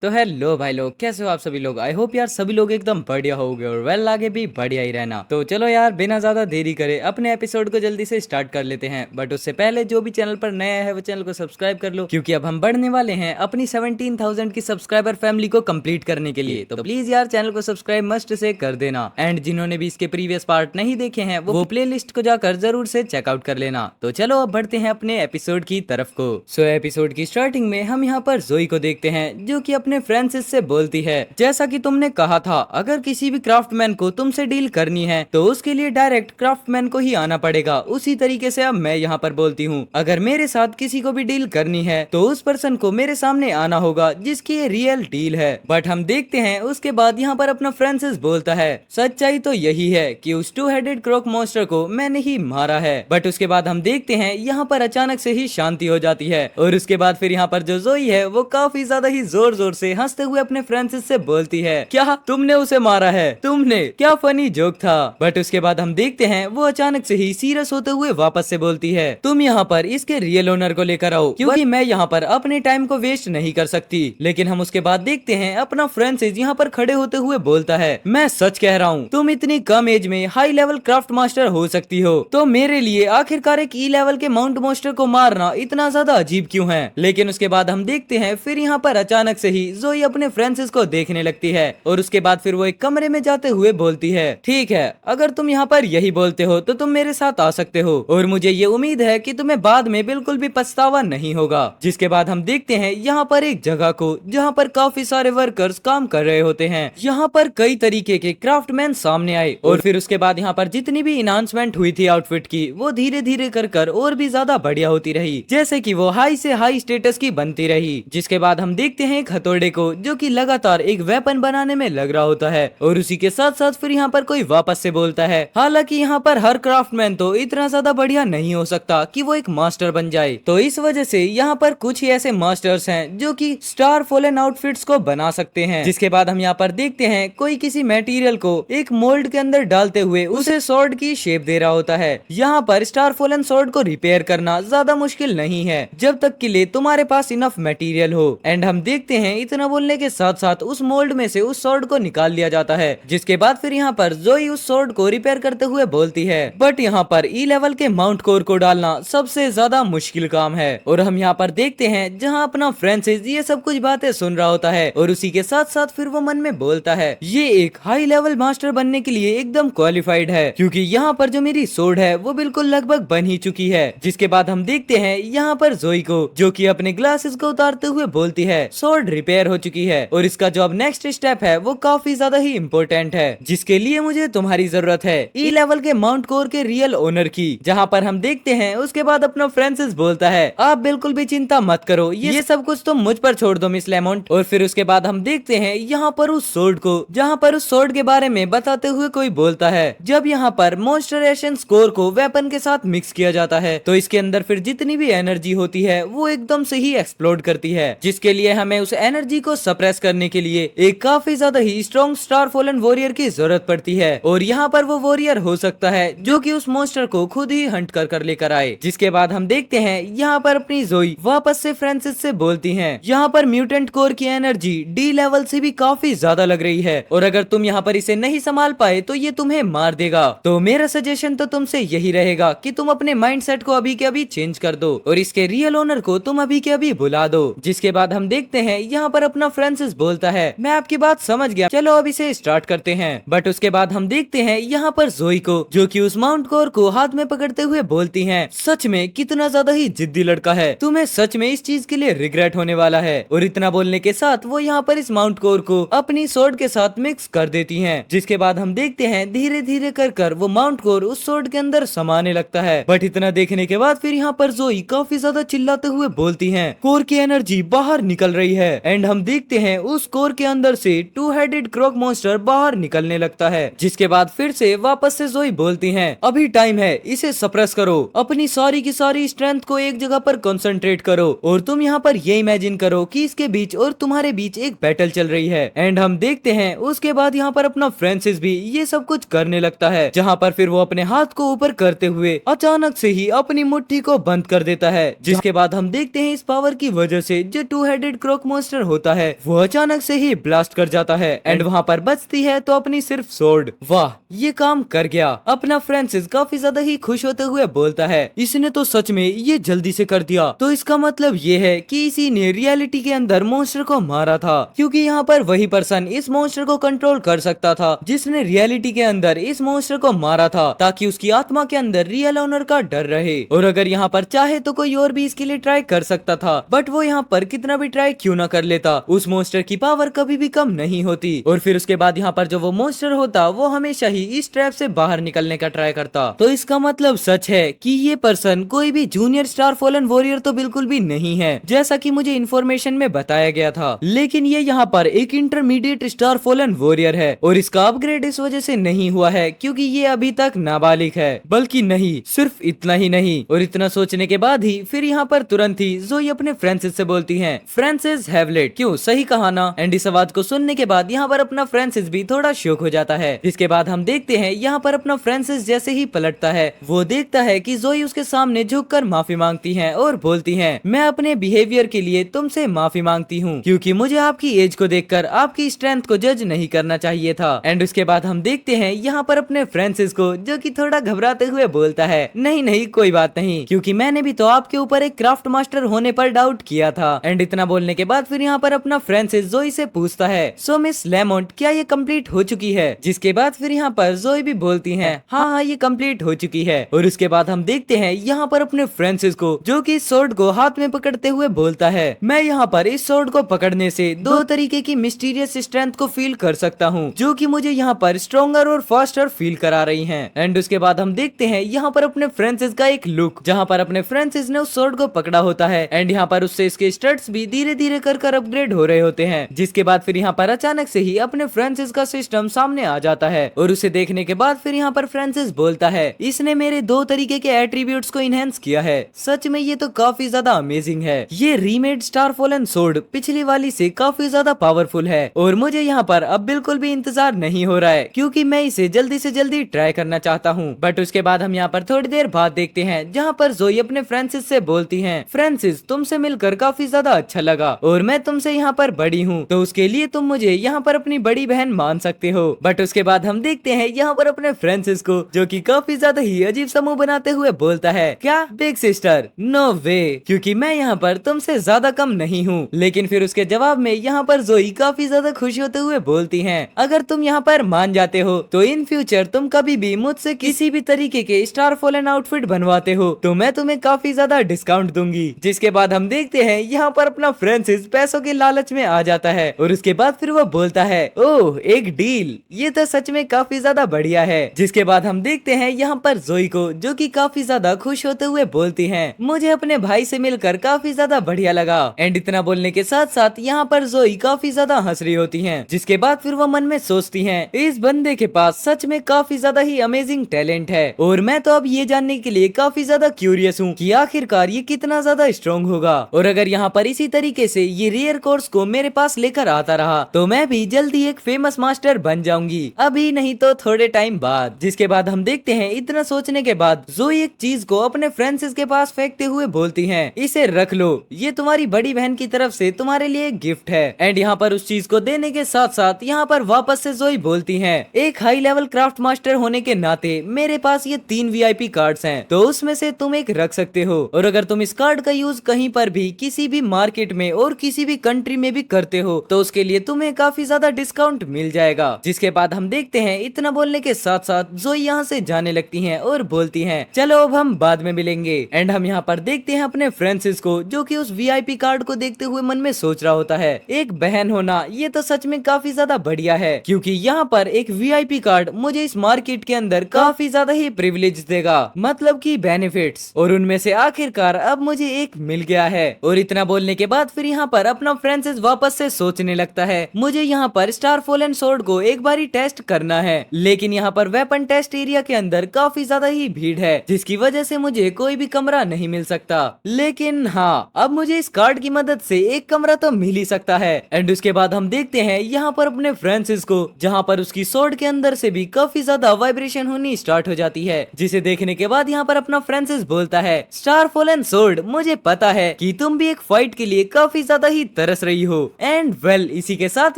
तो हेलो भाई लोग, कैसे हो आप सभी लोग। आई होप यार सभी लोग एकदम बढ़िया हो गए और वेल आगे भी बढ़िया ही रहना। तो चलो यार बिना ज्यादा देरी करे अपने एपिसोड को जल्दी से स्टार्ट कर लेते हैं। बट उससे पहले जो भी चैनल पर नया है वो चैनल को सब्सक्राइब कर लो, क्योंकि अब हम बढ़ने वाले हैं अपनी 17,000 की सब्सक्राइबर फैमिली को कंप्लीट करने के लिए। तो प्लीज यार चैनल को सब्सक्राइब मस्ट से कर देना। एंड जिन्होंने भी इसके प्रीवियस पार्ट नहीं देखे हैं वो प्ले लिस्ट को जाकर जरूर से चेकआउट कर लेना। तो चलो अब बढ़ते हैं अपने एपिसोड की तरफ को। सो एपिसोड की स्टार्टिंग में हम यहाँ पर जोई को देखते हैं जो कि अपने फ्रांसिस से बोलती है, जैसा कि तुमने कहा था अगर किसी भी क्राफ्टमैन को तुमसे डील करनी है तो उसके लिए डायरेक्ट क्राफ्टमैन को ही आना पड़ेगा। उसी तरीके से अब मैं यहाँ पर बोलती हूँ, अगर मेरे साथ किसी को भी डील करनी है तो उस पर्सन को मेरे सामने आना होगा जिसकी ये रियल डील है। बट हम देखते हैं उसके बाद यहाँ पर अपना फ्रांसिस बोलता है, सच्चाई तो यही है कि उस टू हेडेड क्रोक मॉन्स्टर को मैंने ही मारा है। बट उसके बाद हम देखते हैं यहाँ पर अचानक से ही शांति हो जाती है और उसके बाद फिर यहाँ पर जो जोई है वो काफी ज्यादा ही जोर जोर से हंसते हुए अपने फ्रांसिस से बोलती है, क्या तुमने उसे मारा है? तुमने? क्या फनी जोक था। बट उसके बाद हम देखते हैं वो अचानक से ही सीरियस होते हुए वापस से बोलती है, तुम यहाँ पर इसके रियल ओनर को लेकर आओ क्योंकि मैं यहाँ पर अपने टाइम को वेस्ट नहीं कर सकती। लेकिन हम उसके बाद देखते हैं अपना फ्रांसिस यहाँ पर खड़े होते हुए बोलता है, मैं सच कह रहा हूँ तुम इतनी कम एज में हाई लेवल क्राफ्ट मास्टर हो सकती हो, तो मेरे लिए आखिरकार एक ई लेवल के माउंट मॉन्स्टर को मारना इतना ज्यादा अजीब क्यों है। लेकिन उसके बाद हम देखते हैं फिर यहाँ पर अचानक से ही जोई अपने फ्रांसिस को देखने लगती है और उसके बाद फिर वो एक कमरे में जाते हुए बोलती है, ठीक है अगर तुम यहाँ पर यही बोलते हो तो तुम मेरे साथ आ सकते हो और मुझे ये उम्मीद है कि तुम्हें बाद में बिल्कुल भी पछतावा नहीं होगा। जिसके बाद हम देखते हैं यहाँ पर एक जगह को जहाँ पर काफी सारे वर्कर्स काम कर रहे होते हैं। यहाँ पर कई तरीके के क्राफ्टमैन सामने आए और फिर उसके बाद यहाँ पर जितनी भी इन्हांसमेंट हुई थी आउटफिट की वो धीरे धीरे कर और भी ज्यादा बढ़िया होती रही, जैसे कि वो हाई से हाई स्टेटस की बनती रही। जिसके बाद हम देखते हैं एक हथौड़े को जो कि लगातार एक वेपन बनाने में लग रहा होता है और उसी के साथ साथ फिर यहाँ पर कोई वापस से बोलता है, हालांकि यहाँ पर हर क्राफ्टमैन तो इतना ज्यादा बढ़िया नहीं हो सकता कि वो एक मास्टर बन जाए, तो इस वजह से यहाँ पर कुछ ही ऐसे मास्टर्स हैं जो कि स्टार फॉलन आउटफिट्स को बना सकते हैं। जिसके बाद हम यहाँ पर देखते हैं कोई किसी मटेरियल को एक मोल्ड के अंदर डालते हुए उसे स्वॉर्ड की शेप दे रहा होता है। यहाँ पर स्टार फॉलन स्वॉर्ड को रिपेयर करना ज्यादा मुश्किल नहीं है जब तक के लिए तुम्हारे पास इनफ मटेरियल हो। एंड हम देखते हैं इतना बोलने के साथ साथ उस मोल्ड में से उस स्वॉर्ड को निकाल लिया जाता है। जिसके बाद फिर यहाँ पर जोई उस स्वॉर्ड को रिपेयर करते हुए बोलती है, बट यहाँ पर ई लेवल के माउंट कोर को डालना सबसे ज्यादा मुश्किल काम है। और हम यहाँ पर देखते हैं जहाँ अपना फ्रांसिस ये सब कुछ बातें सुन रहा होता है और उसी के साथ साथ फिर वो मन में बोलता है, ये एक हाई लेवल मास्टर बनने के लिए एकदम क्वालिफाइड है क्योंकि यहाँ पर जो मेरी सोर्ड है वो बिल्कुल लगभग बन ही चुकी है। जिसके बाद हम देखते हैं यहाँ पर जोई को जो कि अपने ग्लासेस को उतारते हुए बोलती है, सोर्ड रिपेयर हो चुकी है और इसका जो अब नेक्स्ट स्टेप है वो काफी ज्यादा ही इम्पोर्टेंट है, जिसके लिए मुझे तुम्हारी जरूरत है ई लेवल के माउंट कोर के रियल ओनर की। जहाँ पर हम देखते हैं उसके बाद अपना फ्रांसिस बोलता है, आप बिल्कुल भी चिंता मत करो, ये सब कुछ तुम मुझ पर छोड़ दो मिस लेमोंट। और फिर उसके बाद हम देखते हैं यहाँ पर उस सोर्ड को जहाँ पर उस सोर्ड के बारे में बताते हुए कोई बोलता है, जब यहाँ पर मॉन्स्टर एसेंस कोर को वेपन के साथ मिक्स किया जाता है तो इसके अंदर फिर जितनी भी एनर्जी होती है वो एकदम से ही एक्सप्लोड करती है, जिसके लिए हमें उस एनर्जी को सप्रेस करने के लिए एक काफी ज्यादा ही स्ट्रॉन्ग स्टार फॉलन वॉरियर की जरूरत पड़ती है। और यहाँ पर वो वॉरियर हो सकता है जो कि उस मॉन्स्टर को खुद ही हंट कर लेकर आए। जिसके बाद हम देखते हैं यहाँ पर अपनी जोई वापस से फ्रांसिस से बोलती है, यहाँ पर म्यूटेंट कोर की एनर्जी डी लेवल से भी काफी ज्यादा लग रही है और अगर तुम यहाँ पर इसे नहीं संभाल पाए तो ये तुम्हें मार देगा। तो मेरा सजेशन तो तुमसे यही रहेगा कि तुम अपने माइंडसेट को अभी के अभी चेंज कर दो और इसके रियल ओनर को तुम अभी के अभी बुला दो। जिसके बाद हम देखते हैं यहाँ पर अपना फ्रांसिस बोलता है, मैं आपकी बात समझ गया, चलो अब इसे स्टार्ट करते हैं। बट उसके बाद हम देखते हैं यहाँ पर जोई को जो कि उस माउंट कोर को हाथ में पकड़ते हुए बोलती हैं, सच में कितना ज्यादा ही जिद्दी लड़का है, तुम्हें सच में इस चीज के लिए रिग्रेट होने वाला है। और इतना बोलने के साथ वो यहाँ पर इस माउंट कोर को अपनी सोर्ड के साथ मिक्स कर देती हैं। जिसके बाद हम देखते हैं धीरे धीरे कर वो माउंट कोर उस सोर्ड के अंदर समाने लगता है। बट इतना देखने के बाद फिर यहाँ पर जोई काफी ज्यादा चिल्लाते हुए बोलती हैं, कोर की एनर्जी बाहर निकल रही है। एंड हम देखते हैं उस कोर के अंदर से टू हेडेड क्रोक मॉन्स्टर बाहर निकलने लगता है। जिसके बाद फिर से वापस से जोई बोलती हैं, अभी टाइम है, इसे सप्रेस करो, अपनी सारी की सारी स्ट्रेंथ को एक जगह पर कंसंट्रेट करो और तुम यहाँ पर ये इमेजिन करो कि इसके बीच और तुम्हारे बीच एक बैटल चल रही है। एंड हम देखते हैं उसके बाद यहाँ पर अपना फ्रांसिस भी ये सब कुछ करने लगता है, जहाँ पर फिर वो अपने हाथ को ऊपर करते हुए अचानक से ही अपनी मुट्ठी को बंद कर देता है। जिसके बाद हम देखते हैं इस पावर की वजह से जो टू हेडेड क्रोक मॉन्स्टर होता है वो अचानक से ही ब्लास्ट कर जाता है एंड वहाँ पर बचती है तो अपनी सिर्फ सोर्ड। वाह, ये काम कर गया। अपना फ्रांसिस काफी ज्यादा ही खुश होते हुए बोलता है, इसने तो सच में ये जल्दी से कर दिया। तो इसका मतलब ये है कि इसी ने रियलिटी के अंदर मॉन्स्टर को मारा था, क्योंकि यहाँ पर वही पर्सन इस मॉन्स्टर को कंट्रोल कर सकता था जिसने रियलिटी के अंदर इस मॉन्स्टर को मारा था, ताकि उसकी आत्मा के अंदर रियल ओनर का डर रहे। और अगर यहाँ पर चाहे तो कोई और भी इसके लिए ट्राई कर सकता था, बट वो यहाँ पर कितना भी ट्राई क्यों ना कर लेता, उस मॉन्स्टर की पावर कभी भी कम नहीं होती। और फिर उसके बाद यहाँ पर जो वो मॉन्स्टर होता वो हमेशा ही इस ट्रैप से बाहर निकलने का ट्राई करता। तो इसका मतलब सच है कि ये पर्सन कोई भी जूनियर स्टार फॉलन वॉरियर तो बिल्कुल भी नहीं है, जैसा कि मुझे इन्फॉर्मेशन में बताया गया था। लेकिन ये यहाँ पर एक इंटरमीडिएट स्टार फॉलन वॉरियर है और इसका अपग्रेड इस वजह से नहीं हुआ है क्योंकि ये अभी तक नाबालिग है। बल्कि नहीं, सिर्फ इतना ही नहीं, और इतना सोचने के बाद ही फिर यहाँ पर तुरंत ही जोई अपने फ्रांसिस से बोलती है, फ्रांसिस हैवलेट, क्यों सही कहा ना। एंड इस आवाज को सुनने के बाद यहाँ पर अपना फ्रांसिस भी थोड़ा शॉक हो जाता है। जिसके बाद हम देखते हैं यहाँ पर अपना फ्रांसिस जैसे ही पलटता है वो देखता है कि जोई उसके सामने झुककर माफी मांगती है और बोलती है, मैं अपने बिहेवियर के लिए तुमसे माफी मांगती हूँ क्योंकि मुझे आपकी एज को देखकर आपकी स्ट्रेंथ को जज नहीं करना चाहिए था। एंड उसके बाद हम देखते हैं यहाँ पर अपने फ्रांसिस को जो कि थोड़ा घबराते हुए बोलता है, नहीं नहीं कोई बात नहीं, क्योंकि मैंने भी तो आपके ऊपर एक क्राफ्ट मास्टर होने पर डाउट किया था। एंड इतना बोलने के बाद फिर यहाँ पर अपना फ्रांसिस जोई से पूछता है, सो मिस लेमोंट क्या ये कंप्लीट हो चुकी है। जिसके बाद फिर यहाँ पर जोई भी बोलती है, हाँ ये कंप्लीट हो चुकी है। और उसके बाद हम देखते हैं यहाँ पर अपने फ्रांसिस को जो कि सोर्ड को हाथ में पकड़ते हुए बोलता है, मैं यहाँ पर इस सोर्ड को पकड़ने से दो तरीके की मिस्टीरियस स्ट्रेंथ को फील कर सकता हूँ जो कि मुझे यहाँ पर स्ट्रॉन्गर और फास्टर फील करा रही हैं। एंड उसके बाद हम देखते हैं यहाँ पर अपने फ्रांसिस का एक लुक जहाँ पर अपने फ्रांसिस ने उस सोर्ड को पकड़ा होता है एंड यहाँ पर उससे इसके स्टड्स भी धीरे धीरे कर अपग्रेड हो रहे होते हैं। जिसके बाद फिर यहाँ पर अचानक से ही अपने फ्रांसिस का सिस्टम सामने आ जाता है और उसे देखने के बाद फिर यहाँ पर फ्रांसिस बोलता है, इसने मेरे दो तरीके के एट्रीब्यूट्स को इनहेंस किया है। सच में ये तो काफी ज्यादा अमेजिंग है। ये रीमेड स्टार फॉलन सोर्ड पिछली वाली से काफी ज्यादा पावरफुल है और मुझे यहाँ पर अब बिल्कुल भी इंतजार नहीं हो रहा है क्योंकि मैं इसे जल्दी से जल्दी ट्राई करना चाहता हूँ। बट उसके बाद हम यहाँ पर थोड़ी देर बाद देखते हैं जहाँ पर जोई अपने फ्रांसिस से बोलती है, फ्रांसिस तुमसे मिलकर काफी ज्यादा अच्छा लगा और मैं तुमसे यहाँ पर बड़ी हूँ तो उसके लिए तुम मुझे यहाँ पर अपनी बड़ी बहन मान सकते हो। बट उसके बाद हम देखते हैं यहाँ पर अपने फ्रांसिस को जो कि काफी ज्यादा ही अजीब समूह बनाते हुए बोलता है, क्या बिग सिस्टर, नो वे, क्योंकि मैं यहाँ पर तुमसे ज्यादा कम नहीं हूँ। लेकिन फिर उसके जवाब में यहाँ पर जोई काफी ज्यादा खुश होते हुए बोलती है, अगर तुम यहाँ पर मान जाते हो तो इन फ्यूचर तुम कभी भी मुझसे किसी भी तरीके के स्टार फॉलन आउटफिट बनवाते हो तो मैं तुम्हें काफी ज्यादा डिस्काउंट दूंगी। जिसके बाद हम देखते हैं यहाँ पर अपना फ्रांसिस पैसों के लालच में आ जाता है और उसके बाद फिर वो बोलता है, ओह एक डील, ये तो सच में काफी ज्यादा बढ़िया है। जिसके बाद हम देखते हैं यहाँ पर जोई को जो कि काफी ज्यादा खुश होते हुए बोलती है, मुझे अपने भाई से मिलकर काफी ज्यादा बढ़िया लगा। एंड इतना बोलने के साथ साथ यहाँ पर जोई काफी ज्यादा हंस रही होती है। जिसके बाद फिर वो मन में सोचती है, इस बंदे के पास सच में काफी ज्यादा ही अमेजिंग टैलेंट है और मैं तो अब ये जानने के लिए काफी ज्यादा क्यूरियस हूँ कि आखिरकार ये कितना ज्यादा स्ट्रॉन्ग होगा। और अगर यहाँ पर इसी तरीके से ये रेयर कोर्स को मेरे पास लेकर आता रहा तो मैं भी जल्दी एक फेमस मास्टर बन जाऊंगी, अभी नहीं तो थोड़े टाइम बाद। जिसके बाद हम देखते हैं इतना सोचने के बाद जोई एक चीज को अपने फ्रांसिस के पास फेंकते हुए बोलती है, इसे रख लो, ये तुम्हारी बड़ी बहन की तरफ से तुम्हारे लिए एक गिफ्ट है। एंड यहाँ पर उस चीज को देने के साथ साथ यहाँ पर वापस से जोई बोलती है, एक हाई लेवल क्राफ्ट मास्टर होने के नाते मेरे पास ये 3 VIP कार्ड्स हैं तो उसमें से तुम एक रख सकते हो और अगर तुम इस कार्ड का यूज कहीं पर भी किसी भी मार्केट में और किसी भी कंट्री में भी करते हो तो उसके लिए तुम्हें काफी ज्यादा डिस्काउंट मिल जाएगा। जिसके बाद हम देखते हैं इतना बोलने के साथ साथ जोई यहाँ से जाने लगती हैं और बोलती हैं, चलो अब हम बाद में मिलेंगे। एंड हम यहाँ पर देखते हैं अपने फ्रांसिस को जो कि उस VIP कार्ड को देखते हुए मन में सोच रहा होता है, एक बहन होना ये तो सच में काफी ज्यादा बढ़िया है क्योंकि यहाँ पर एक VIP कार्ड मुझे इस मार्केट के अंदर काफी ज्यादा ही प्रिविलेज देगा, मतलब की बेनिफिट्स, और उनमें से आखिरकार अब मुझे एक मिल गया है। और इतना बोलने के बाद फिर यहाँ पर अपना फ्रांसिस वापस से सोचने लगता है, मुझे यहाँ पर स्टार फॉलन सोर्ड को एक बारी टेस्ट करना है लेकिन यहाँ पर वेपन टेस्ट एरिया के अंदर काफी ज्यादा ही भीड़ है जिसकी वजह से मुझे कोई भी कमरा नहीं मिल सकता। लेकिन हाँ, अब मुझे इस कार्ड की मदद से एक कमरा तो मिल ही सकता है। एंड उसके बाद हम देखते हैं यहाँ पर अपने फ्रांसिस को जहाँ पर उसकी सोर्ड के अंदर से भी काफी ज्यादा वाइब्रेशन होनी स्टार्ट हो जाती है जिसे देखने के बाद यहाँ पर अपना फ्रांसिस बोलता है, स्टार फॉलन सोर्ड, मुझे पता है कि तुम भी एक फाइट के लिए काफी ज्यादा ही तरस रही हो। एंड वेल इसी के साथ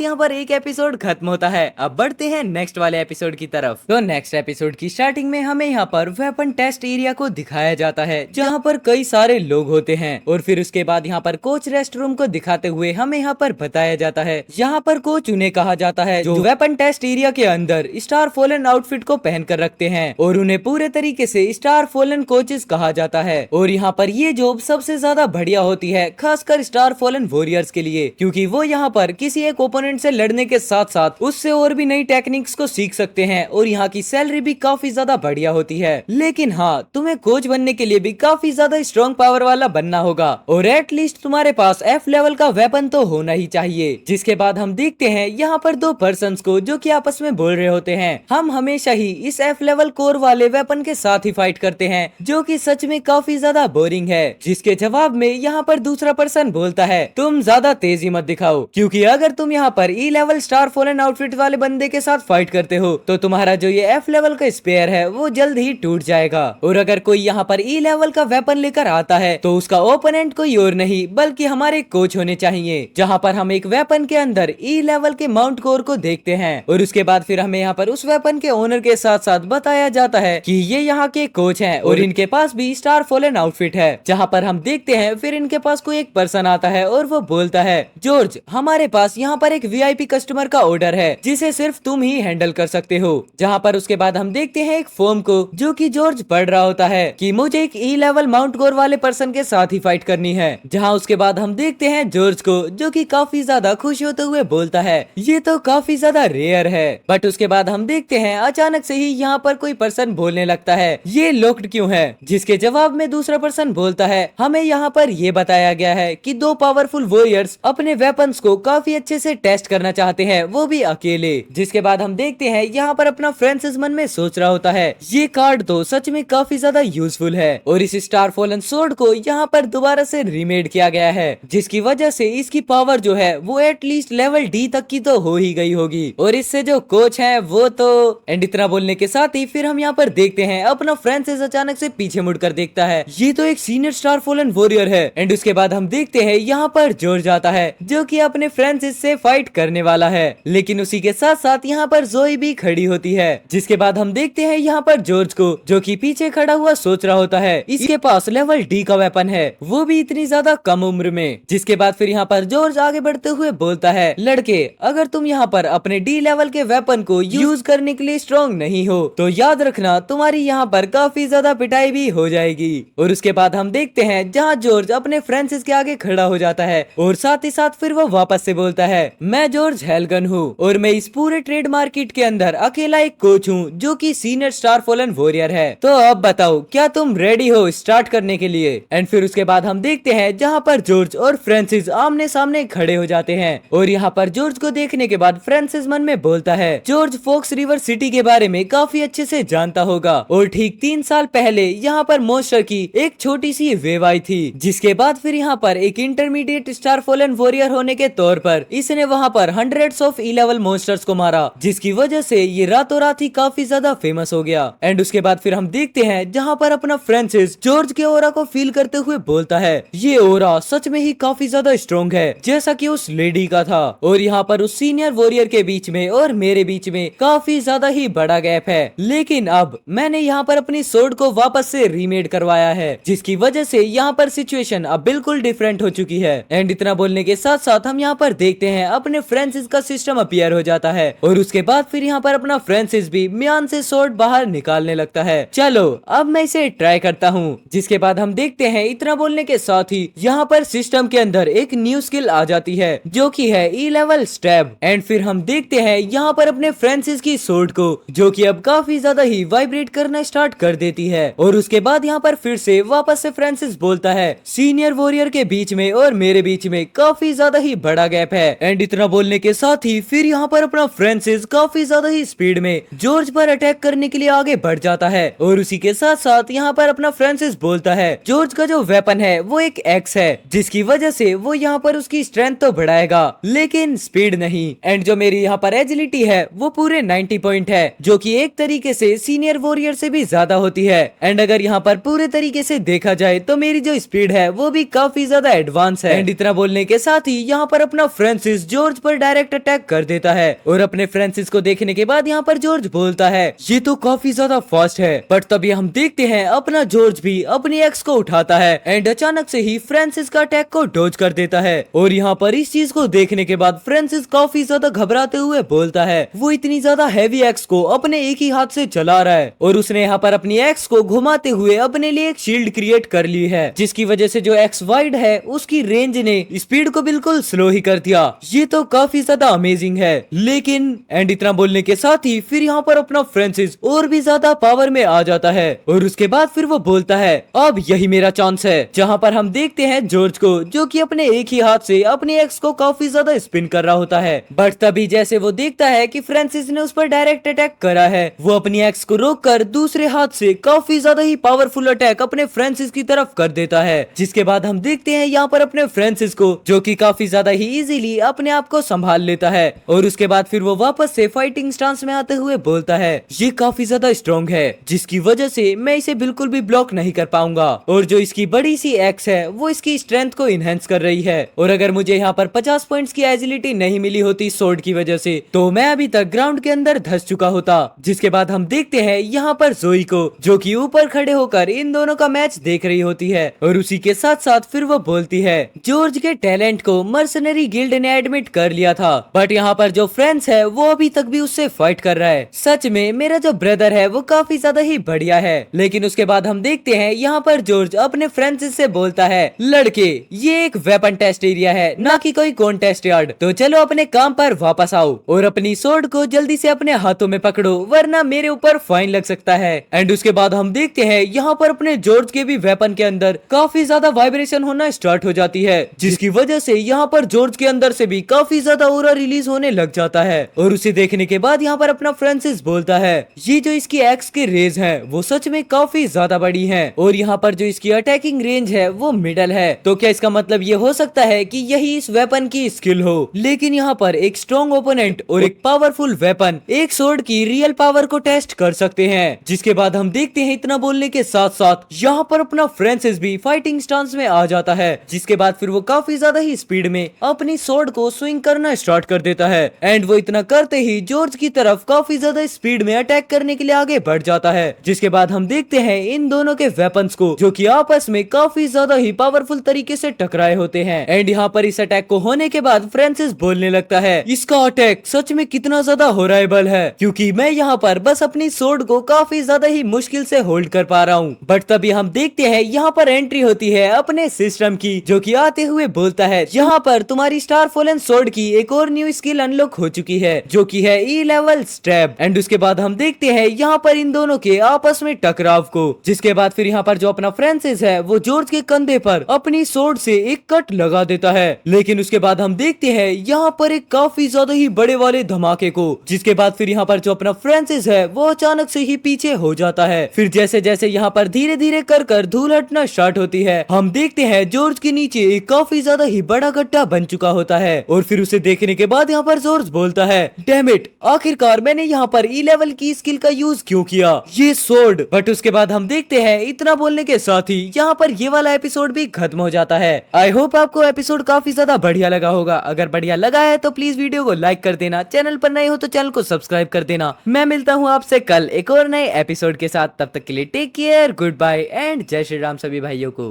यहाँ पर एक एपिसोड खत्म होता है। अब बढ़ते हैं नेक्स्ट वाले एपिसोड की तरफ। तो नेक्स्ट एपिसोड की स्टार्टिंग में हमें यहाँ पर वेपन टेस्ट एरिया को दिखाया जाता है जहाँ पर कई सारे लोग होते हैं। और फिर उसके बाद यहाँ पर कोच रेस्ट रूम को दिखाते हुए हमें यहाँ पर बताया जाता है यहाँ पर कोच उन्हें कहा जाता है जो वेपन टेस्ट एरिया के अंदर स्टार फॉलन आउटफिट को पहन कर रखते हैं और उन्हें पूरे तरीके से स्टार फॉलन कोचेस कहा जाता है। और यहाँ पर ये जॉब सबसे ज्यादा बढ़िया होती है खासकर स्टार फॉलन वॉरियर्स के लिए, क्योंकि वो यहाँ पर किसी एक ओपोनेंट से लड़ने के साथ साथ उससे और भी नई टेक्निक्स को सीख सकते हैं और यहाँ की सैलरी भी काफी ज्यादा बढ़िया होती है। लेकिन हाँ, तुम्हें कोच बनने के लिए भी काफी ज्यादा स्ट्रॉन्ग पावर वाला बनना होगा और एटलीस्ट तुम्हारे पास F लेवल का वेपन तो होना ही चाहिए। जिसके बाद हम देखते हैं यहाँ पर दो पर्सन्स को जो कि आपस में बोल रहे होते हैं हम हमेशा ही इस F लेवल कोर वाले वेपन के साथ ही फाइट करते हैं, जो कि सच में काफी ज्यादा बोरिंग है। जिसके जवाब में यहाँ पर दूसरा पर्सन बोलता है तुम ज्यादा तेजी मत दिखाओ, क्योंकि अगर तुम यहाँ पर E level star fallen outfit वाले बंदे के साथ फाइट करते हो तो तुम्हारा जो ये F लेवल का स्पेयर है वो जल्द ही टूट जाएगा। और अगर कोई यहाँ पर E लेवल का वेपन लेकर आता है तो उसका ओपोनेंट कोई और नहीं बल्कि हमारे कोच होने चाहिए। जहाँ पर हम एक वेपन के अंदर E लेवल के माउंट कोर को देखते हैं और उसके बाद फिर हमें यहाँ पर उस वेपन के ओनर के साथ साथ बताया जाता है कि ये यहाँ के कोच हैं और इनके पास भी स्टार फॉलन आउटफिट है। जहाँ पर हम देखते हैं फिर इनके पास कोई एक पर्सन आता है और वो बोलता है जॉर्ज, हमारे पास यहाँ पर एक VIP कस्टमर का ऑर्डर है जिसे सिर्फ तुम ही हैंडल कर सकते हो। जहाँ पर उसके बाद हम देखते हैं एक फॉर्म को जो कि जॉर्ज पढ़ रहा होता है कि मुझे एक E लेवल माउंट कोर वाले पर्सन के साथ ही फाइट करनी है। जहाँ उसके बाद हम देखते हैं जॉर्ज को जो कि काफी ज्यादा खुश होते हुए बोलता है ये तो काफी ज्यादा रेयर है। बट उसके बाद हम देखते हैं अचानक से ही यहाँ पर कोई पर्सन बोलने लगता है ये लॉक्ड क्यों है। जिसके जवाब में दूसरा पर्सन बोलता है हमें यहाँ पर ये बताया गया है कि दो पावरफुल वॉरियर्स अपने वेपन्स को काफी अच्छे से टेस्ट करना चाहते हैं, वो भी अकेले। जिसके बाद हम देखते हैं यहाँ पर अपना फ्रांसिस मन में सोच रहा होता है ये कार्ड तो सच में काफी ज्यादा यूजफुल है और इस स्टार फॉलन सोर्ड को यहाँ पर दोबारा से रीमेड किया गया है, जिसकी वजह से इसकी पावर जो है वो एटलीस्ट लेवल D तक की तो हो ही गई होगी। और इससे जो कोच है वो तो एंड इतना बोलने के साथ ही फिर हम यहाँ पर देखते हैं अपना फ्रांसिस अचानक से पीछे मुड़कर देखता है ये तो एक सीनियर स्टार फॉलन वॉरियर है। एंड उसके बाद हम देखते हैं यहाँ पर जॉर्ज आता है जो कि अपने फ्रांसिस से फाइट करने वाला है, लेकिन उसी के साथ साथ यहाँ पर जोई भी खड़ी होती है। जिसके बाद हम देखते हैं यहाँ पर जॉर्ज को जो कि पीछे खड़ा हुआ सोच रहा होता है इसके पास लेवल D का वेपन है, वो भी इतनी ज्यादा कम उम्र में। जिसके बाद फिर यहाँ पर जॉर्ज आगे बढ़ते हुए बोलता है लड़के, अगर तुम यहाँ पर अपने D लेवल के वेपन को यूज करने के लिए स्ट्रॉन्ग नहीं हो तो याद रखना तुम्हारी यहाँ पर काफी ज्यादा पिटाई भी हो जाएगी। और उसके बाद हम देखते हैं जहाँ जॉर्ज अपने फ्रांसिस के आगे खड़ा हो जाता है और साथ ही साथ फिर वो वापस से बोलता है मैं जॉर्ज हेल्गन हूँ और मैं इस पूरे ट्रेड मार्केट के अंदर अकेला एक कोच हूँ जो कि सीनियर स्टार फॉलन वॉरियर है। तो अब बताओ क्या तुम रेडी हो स्टार्ट करने के लिए। एंड फिर उसके बाद हम देखते हैं जहाँ पर जॉर्ज और फ्रांसिस आमने सामने खड़े हो जाते हैं और यहाँ पर जॉर्ज को देखने के बाद फ्रांसिस मन में बोलता है जॉर्ज फॉक्स रिवर सिटी के बारे में काफी अच्छे से जानता होगा और ठीक 3 साल पहले यहाँ पर मॉन्स्टर की एक छोटी सी वेव आई थी, जिसके बाद फिर यहाँ पर एक इंटरमीडिएट स्टार फॉलन वॉरियर होने के तौर पर इसने वहाँ पर hundreds of E level monsters को मारा, जिसकी वजह से ये रातों रात ही काफी ज्यादा फेमस हो गया। एंड उसके बाद फिर हम देखते हैं जहाँ पर अपना फ्रांसिस जॉर्ज के ओरा को फील करते हुए बोलता है ये ओरा सच में ही काफी ज्यादा स्ट्रॉन्ग है जैसा कि उस लेडी का था। और यहाँ पर उस सीनियर वॉरियर के बीच में और मेरे बीच में काफी ज्यादा ही बड़ा गैप है, लेकिन अब मैंने यहाँ पर अपनी सोर्ड को वापस से रीमेड करवाया है, जिसकी वजह से यहाँ पर सिचुएशन अब बिल्कुल डिफरेंट हो चुकी है। एंड इतना बोलने के साथ साथ हम यहाँ पर देखते हैं अपने फ्रांसिस का सिस्टम अपीयर हो जाता है और उसके बाद फिर यहाँ पर अपना फ्रांसिस भी म्यान से सोर्ड बाहर निकालने लगता है। चलो अब मैं इसे ट्राई करता हूँ। जिसके बाद हम देखते हैं इतना बोलने के साथ ही यहाँ पर सिस्टम के अंदर एक न्यू स्किल आ जाती है जो कि है E लेवल स्टैब। एंड फिर हम देखते हैं यहाँ पर अपने फ्रांसिस की सोर्ड को जो कि अब काफी ज्यादा ही वाइब्रेट करना स्टार्ट कर देती है। और उसके बाद यहाँ पर फिर से वापस से फ्रांसिस बोलता है सीनियर वॉरियर के बीच में और मेरे बीच में काफी ज्यादा ही बड़ा गैप है। एंड इतना बोलने के साथ ही फिर यहाँ पर अपना फ्रांसिस काफी ज्यादा ही स्पीड में जॉर्ज पर अटैक करने के लिए आगे बढ़ जाता है। और उसी के साथ साथ यहाँ पर अपना फ्रांसिस बोलता है जॉर्ज का जो वेपन है वो एक एक्स है, जिसकी वजह से वो यहाँ पर उसकी स्ट्रेंथ तो बढ़ाएगा लेकिन स्पीड नहीं। एंड जो मेरी यहाँ पर एजिलिटी है वो पूरे 90 पॉइंट है, जो कि एक तरीके से सीनियर वॉरियर से भी ज्यादा होती है। एंड अगर यहाँ पर पूरे तरीके से देखा जाए तो मेरी जो स्पीड है वो भी काफी ज्यादा एडवांस है। एंड इतना बोलने बोलने के साथ ही यहाँ पर अपना फ्रांसिस जॉर्ज पर डायरेक्ट अटैक कर देता है और अपने फ्रांसिस को देखने के बाद यहाँ पर जॉर्ज बोलता है ये तो काफी ज्यादा फास्ट है। बट तभी हम देखते हैं अपना जॉर्ज भी अपनी एक्स को उठाता है एंड अचानक से ही फ्रांसिस का अटैक को डॉज कर देता है। और यहाँ पर इस चीज को देखने के बाद फ्रांसिस काफी ज्यादा घबराते हुए बोलता है वो इतनी ज्यादा हैवी एक्स को अपने एक ही हाथ से चला रहा है और उसने यहाँ पर अपनी एक्स को घुमाते हुए अपने लिए एक शील्ड क्रिएट कर ली है, जिसकी वजह से जो एक्स वाइड है उसकी रेंज ने स्पीड को बिल्कुल स्लो ही कर दिया। ये तो काफी ज्यादा अमेजिंग है। लेकिन एंड इतना बोलने के साथ ही फिर यहाँ पर अपना फ्रांसिस और भी ज्यादा पावर में आ जाता है और उसके बाद फिर वो बोलता है अब यही मेरा चांस है। जहाँ पर हम देखते हैं जॉर्ज को जो कि अपने एक ही हाथ से अपनी एक्स को काफी ज्यादा स्पिन कर रहा होता है। बट तभी जैसे वो देखता है कि फ्रांसिस ने उस पर डायरेक्ट अटैक करा है, वो अपनी एक्स को रोककर दूसरे हाथ से काफी ज्यादा ही पावरफुल अटैक अपने फ्रांसिस की तरफ कर देता है। जिसके बाद हम देखते हैं यहाँ पर अपने फ्रांसिस को जो कि काफी ज्यादा ही इजीली अपने आप को संभाल लेता है और उसके बाद फिर वो वापस से फाइटिंग स्टांस में आते हुए बोलता है ये काफी ज्यादा स्ट्रॉन्ग है जिसकी वजह से मैं इसे बिल्कुल भी ब्लॉक नहीं कर पाऊंगा और जो इसकी बड़ी सी एक्स है वो इसकी स्ट्रेंथ को इनहेंस कर रही है और अगर मुझे यहाँ पर 50 पॉइंट्स की एजिलिटी नहीं मिली होती स्वॉर्ड की वजह से तो मैं अभी तक ग्राउंड के अंदर धंस चुका होता। जिसके बाद हम देखते हैं यहाँ पर जोई को जो कि ऊपर खड़े होकर इन दोनों का मैच देख रही होती है और उसी के साथ साथ फिर वो बोलती है जॉर्ज के टैलेंट को मर्सनरी गिल्ड ने एडमिट कर लिया था बट यहाँ पर जो फ्रेंड्स है वो अभी तक भी उससे फाइट कर रहा है। सच में मेरा जो ब्रदर है वो काफी ज्यादा ही बढ़िया है। लेकिन उसके बाद हम देखते हैं यहाँ पर जॉर्ज अपने फ्रांसिस से बोलता है लड़के ये एक वेपन टेस्ट एरिया है ना कि कोई कॉन्टेस्ट यार्ड, तो चलो अपने काम पर वापस आओ और अपनी स्वॉर्ड को जल्दी से अपने हाथों में पकड़ो वरना मेरे ऊपर फाइन लग सकता है। एंड उसके बाद हम देखते हैं यहाँ पर अपने जॉर्ज के भी वेपन के अंदर काफी ज्यादा वाइब्रेशन होना स्टार्ट हो जाती है जिसकी वजह से यहाँ पर जॉर्ज के अंदर से भी काफी ज्यादा ऑरा रिलीज होने लग जाता है और उसे देखने के बाद यहाँ पर अपना फ्रांसिस बोलता है ये जो इसकी एक्स के रेज है वो सच में काफी ज्यादा बड़ी है और यहाँ पर जो इसकी अटैकिंग रेंज है वो मिडल है, तो क्या इसका मतलब ये हो सकता है कि यही इस वेपन की स्किल हो। लेकिन यहाँ पर एक स्ट्रॉन्ग ओपोनेंट और एक पावरफुल वेपन एक स्वॉर्ड की रियल पावर को टेस्ट कर सकते हैं। जिसके बाद हम देखते हैं इतना बोलने के साथ साथ यहाँ पर अपना फ्रांसिस भी फाइटिंग स्टांस में आ जाता है जिसके बाद फिर वो काफी ज्यादा ही स्पीड में अपनी स्वॉर्ड को स्विंग करना स्टार्ट कर देता है एंड वो इतना करते ही जॉर्ज की तरफ काफी ज्यादा स्पीड में अटैक करने के लिए आगे बढ़ जाता है। जिसके बाद हम देखते हैं इन दोनों के वेपन्स को जो कि आपस में काफी ज्यादा ही पावरफुल तरीके से टकराए होते हैं एंड यहाँ पर इस अटैक को होने के बाद फ्रांसिस बोलने लगता है इसका अटैक सच में कितना ज्यादा हॉरेबल है क्योंकि मैं यहाँ पर बस अपनी स्वॉर्ड को काफी ज्यादा ही मुश्किल से होल्ड कर पा रहा हूँ। बट तभी हम देखते हैं यहाँ पर एंट्री होती है अपने सिस्टम की जो कि आते हुए बोलता है यहाँ पर तुम्हारी स्टार फॉलन स्वॉर्ड की एक और न्यू स्किल अनलॉक हो चुकी है जो कि है ई लेवल स्टैब। एंड उसके बाद हम देखते हैं यहाँ पर इन दोनों के आपस में टकराव को। जिसके बाद फिर यहाँ पर जो अपना फ्रांसिस है वो जॉर्ज के कंधे पर अपनी स्वॉर्ड से एक कट लगा देता है। लेकिन उसके बाद हम देखते हैं यहाँ पर एक काफी ज्यादा ही बड़े वाले धमाके को। जिसके बाद फिर यहाँ पर जो अपना फ्रांसिस है वो अचानक से ही पीछे हो जाता है। फिर जैसे जैसे यहाँ पर धीरे धीरे कर धूल हटना स्टार्ट होती है हम देखते हैं जॉर्ज के नीचे एक काफी ज्यादा ही बड़ा गड्ढा बन चुका होता है और फिर उसे देखने के बाद यहाँ पर जॉर्ज बोलता है डैम इट, आखिरकार मैंने यहाँ पर ई लेवल की स्किल का यूज क्यों किया, ये स्वॉर्ड। बट उसके बाद हम देखते हैं इतना बोलने के साथ ही यहाँ पर ये वाला एपिसोड भी खत्म हो जाता है। आई होप आपको एपिसोड काफी ज्यादा बढ़िया लगा होगा। अगर बढ़िया लगा है तो प्लीज वीडियो को लाइक कर देना, चैनल पर नए हो तो चैनल को सब्सक्राइब कर देना। मैं मिलता हूँ आपसे कल एक और नए एपिसोड के साथ, तब तक के लिए take care, good bye and जय श्री राम सभी भाइयों को।